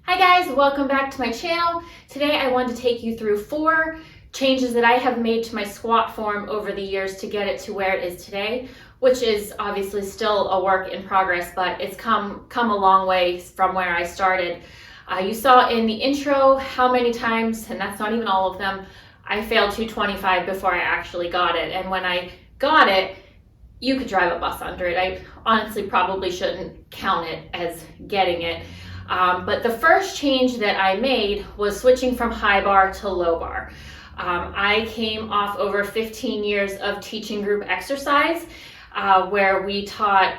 Hi guys, welcome back to my channel. Today I wanted to take you through 4 changes that I have made to my squat form over the years to get it to where it is today, which is obviously still a work in progress, but it's come a long way from where I started. You saw in the intro how many times, and that's not even all of them, I failed 225 before I actually got it. And when I got it, you could drive a bus under it. I honestly probably shouldn't count it as getting it. But the first change that I made was switching from high bar to low bar. I came off over 15 years of teaching group exercise where we taught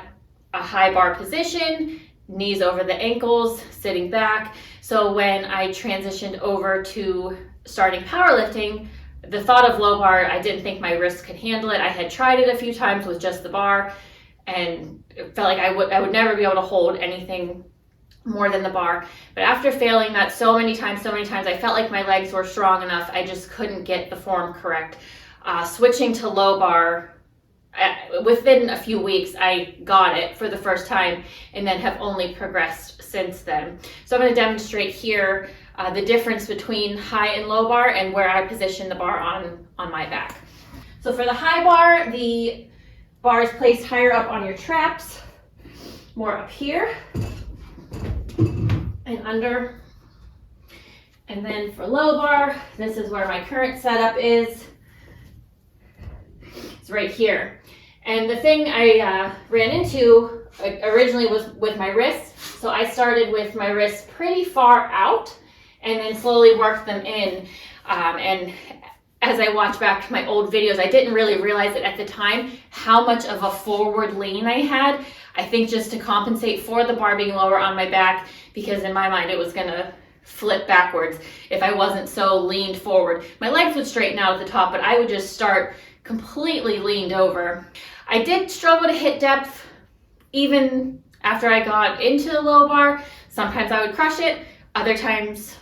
a high bar position, knees over the ankles, sitting back. So when I transitioned over to starting powerlifting, the thought of low bar, I didn't think my wrists could handle it. I had tried it a few times with just the bar and it felt like I would never be able to hold anything more than the bar. But after failing that so many times, I felt like my legs were strong enough. I just couldn't get the form correct. Switching to low bar, within a few weeks, I got it for the first time and then have only progressed since then. So I'm going to demonstrate here the difference between high and low bar and where I position the bar on my back. So for the high bar, the bar is placed higher up on your traps, more up here and under. And then for low bar, this is where my current setup is. It's right here. And the thing I ran into originally was with my wrists. So I started with my wrists pretty far out and then slowly worked them in. And as I watch back my old videos, I didn't really realize it at the time how much of a forward lean I had. I think just to compensate for the bar being lower on my back, because in my mind it was gonna flip backwards if I wasn't so leaned forward. My legs would straighten out at the top, but I would just start completely leaned over. I did struggle to hit depth even after I got into the low bar. Sometimes I would crush it, other times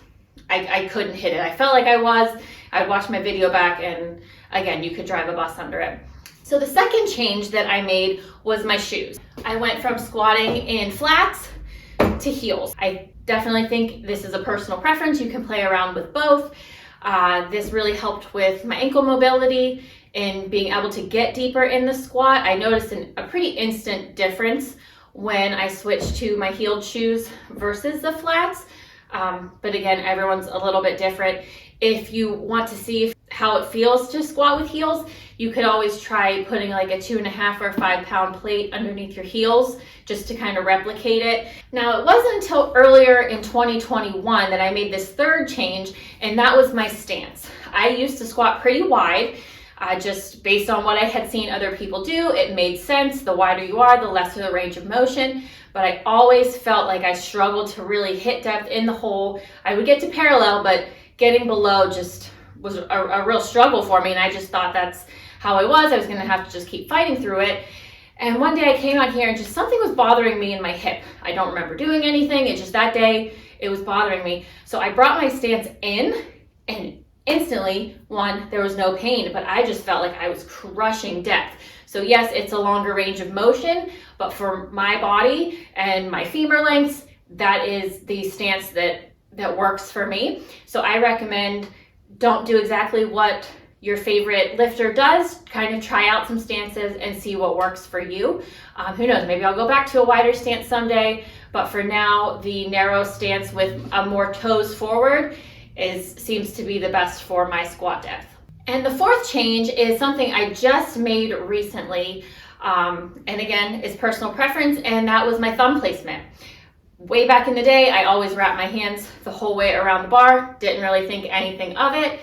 I couldn't hit it. I felt like I'd watch my video back and again, you could drive a bus under it. So the second change that I made was my shoes. I went from squatting in flats to heels. I definitely think this is a personal preference. You can play around with both. This really helped with my ankle mobility and being able to get deeper in the squat. I noticed a pretty instant difference when I switched to my heeled shoes versus the flats. But again, everyone's a little bit different. If you want to see how it feels to squat with heels, you could always try putting like a 2.5 or 5 pound plate underneath your heels just to kind of replicate it. Now, it wasn't until earlier in 2021 that I made this third change, and that was my stance. I used to squat pretty wide, just based on what I had seen other people do. It made sense. The wider you are, the lesser the range of motion. But I always felt like I struggled to really hit depth in the hole. I would get to parallel, but getting below just was a real struggle for me. And I just thought that's how I was. I was going to have to just keep fighting through it. And one day I came out here and just something was bothering me in my hip. I don't remember doing anything. It's just that day it was bothering me. So I brought my stance in and instantly, there was no pain, but I just felt like I was crushing depth. So yes, it's a longer range of motion, but for my body and my femur lengths, that is the stance that works for me. So I recommend don't do exactly what your favorite lifter does. Kind of try out some stances and see what works for you. Who knows, maybe I'll go back to a wider stance someday, but for now, the narrow stance with a more toes forward seems to be the best for my squat depth. And the fourth change is something I just made recently, and again, is personal preference, and that was my thumb placement. Way back in the day, I always wrapped my hands the whole way around the bar, didn't really think anything of it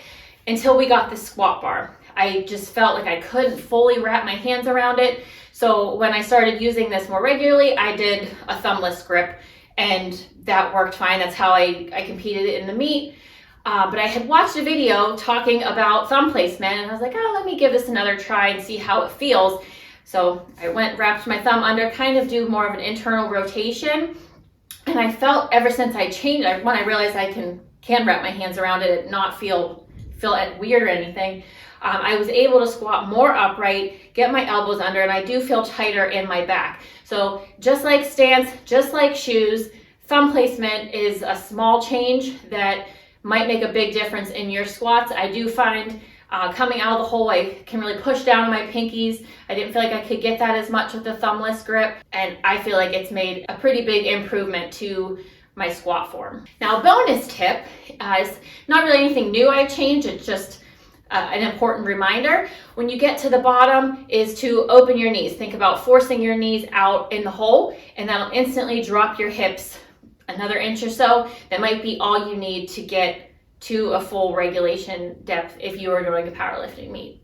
until we got the squat bar. I just felt like I couldn't fully wrap my hands around it. So when I started using this more regularly, I did a thumbless grip, and that worked fine. That's how I competed in the meet. But I had watched a video talking about thumb placement and I was like, oh, let me give this another try and see how it feels. So I wrapped my thumb under, kind of do more of an internal rotation. And I felt ever since I changed, when I realized I can wrap my hands around it and not feel weird or anything, I was able to squat more upright, get my elbows under, and I do feel tighter in my back. So just like stance, just like shoes, thumb placement is a small change that might make a big difference in your squats. I do find coming out of the hole, I can really push down on my pinkies. I didn't feel like I could get that as much with the thumbless grip, and I feel like it's made a pretty big improvement to my squat form. Now, a bonus tip is not really anything new I've changed, it's just an important reminder. When you get to the bottom is to open your knees. Think about forcing your knees out in the hole, and that'll instantly drop your hips another inch or so. That might be all you need to get to a full regulation depth if you are doing a powerlifting meet.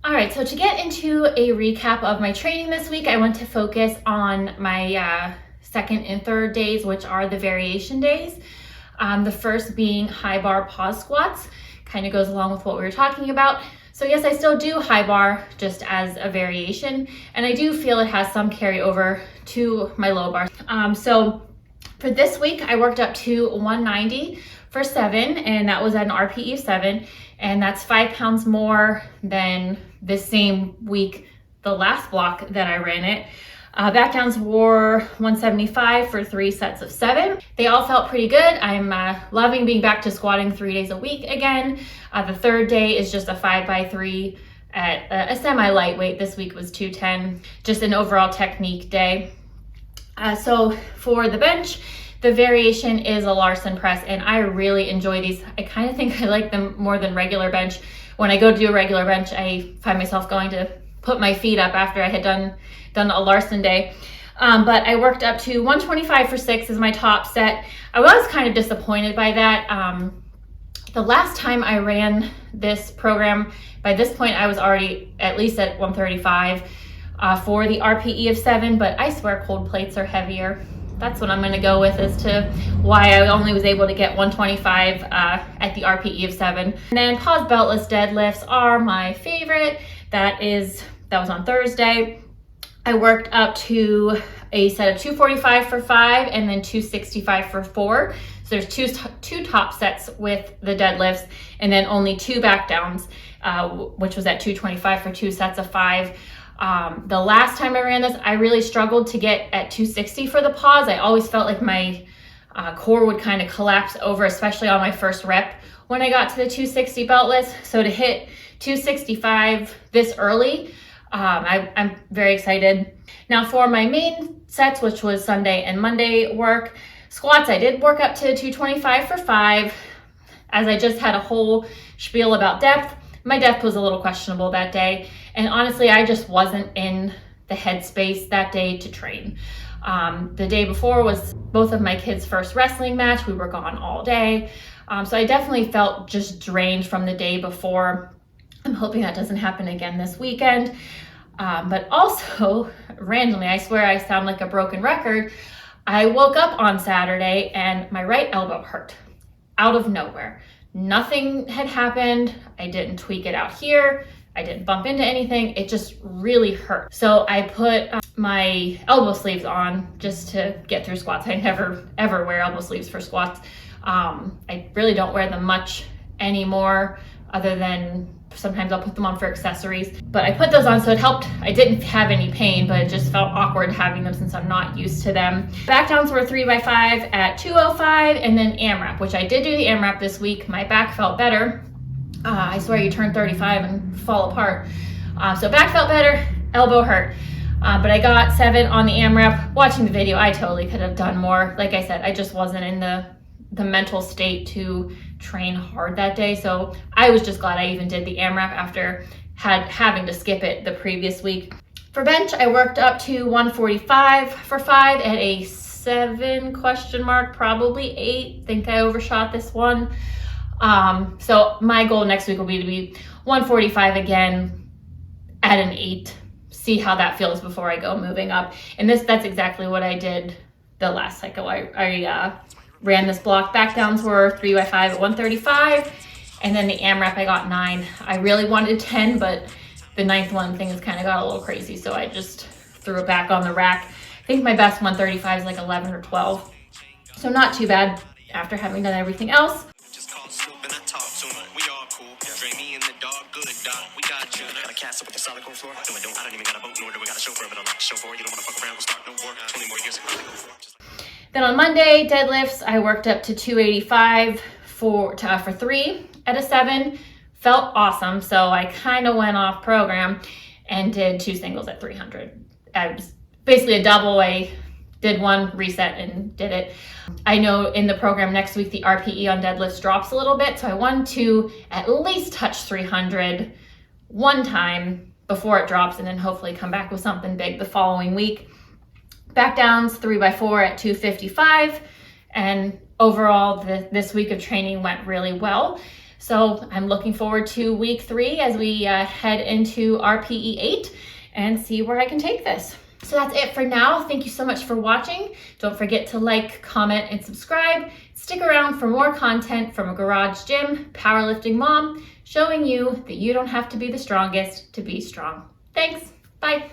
All right, so to get into a recap of my training this week, I want to focus on my second and third days, which are the variation days. The first being high bar pause squats. Kind of goes along with what we were talking about. So yes, I still do high bar just as a variation, and I do feel it has some carryover to my low bar. So for this week, I worked up to 190 for 7, and that was at an RPE of 7, and that's 5 pounds more than the same week, the last block that I ran it. Back downs were 175 for 3 sets of 7. They all felt pretty good. I'm loving being back to squatting 3 days a week again. The third day is just a 5x3 at a semi-lightweight. This week was 210, just an overall technique day. So for the bench, the variation is a Larsen Press, and I really enjoy these. I kind of think I like them more than regular bench. When I go to do a regular bench, I find myself going to put my feet up after I had done a Larsen day. But I worked up to 125 for 6 as my top set. I was kind of disappointed by that. The last time I ran this program, by this point I was already at least at 135 for the RPE of 7, but I swear cold plates are heavier. That's what I'm going to go with as to why I only was able to get 125 at the RPE of 7. And then pause beltless deadlifts are my favorite. That was on Thursday. I worked up to a set of 245 for 5 and then 265 for 4. So there's two top sets with the deadlifts, and then only 2 back downs, which was at 225 for 2 sets of 5. The last time I ran this, I really struggled to get at 260 for the pause. I always felt like my core would kind of collapse over, especially on my first rep when I got to the 260 beltless. So to hit 265 this early, I'm very excited. Now for my main sets, which was Sunday and Monday work, squats, I did work up to 225 for 5. As I just had a whole spiel about depth, my depth was a little questionable that day. And honestly, I just wasn't in the headspace that day to train. The day before was both of my kids' first wrestling match. We were gone all day. So I definitely felt just drained from the day before. I'm hoping that doesn't happen again this weekend. But also, randomly, I swear I sound like a broken record, I woke up on Saturday and my right elbow hurt out of nowhere. Nothing had happened. I didn't tweak it out here. I didn't bump into anything. It just really hurt. So I put my elbow sleeves on just to get through squats. I never ever wear elbow sleeves for squats. I really don't wear them much anymore, other than sometimes I'll put them on for accessories. But I put those on, so it helped. I didn't have any pain, but it just felt awkward having them since I'm not used to them. Back downs were 3x5 at 205, and then AMRAP, which I did do the AMRAP this week. My back felt better. I swear you turn 35 and fall apart. So back felt better, elbow hurt. But I got 7 on the AMRAP. Watching the video, I totally could have done more. Like I said, I just wasn't in the mental state to train hard that day. So I was just glad I even did the AMRAP after having to skip it the previous week. For bench, I worked up to 145 for 5 at a 7 question mark, probably 8. Think I overshot this one. So my goal next week will be to be 145 again at an 8. See how that feels before I go moving up. And that's exactly what I did the last cycle. I ran this block. Back downs were 3x5 at 135, and then the AMRAP I got 9. I really wanted 10, but the 9th one things kind of got a little crazy, so I just threw it back on the rack. I think my best 135 is like 11 or 12, so not too bad after having done everything else. Then on Monday, deadlifts, I worked up to 285 for 3 at a 7. Felt awesome, so I kind of went off program and did 2 singles at 300. I was basically a double. I did one, reset, and did it. I know in the program next week, the RPE on deadlifts drops a little bit, so I want to at least touch 300 one time before it drops, and then hopefully come back with something big the following week. Back downs 3x4 at 255, and overall this week of training went really well. So I'm looking forward to week 3 as we head into RPE 8 and see where I can take this. So that's it for now. Thank you so much for watching. Don't forget to like, comment, and subscribe. Stick around for more content from a garage gym, powerlifting mom, showing you that you don't have to be the strongest to be strong. Thanks. Bye.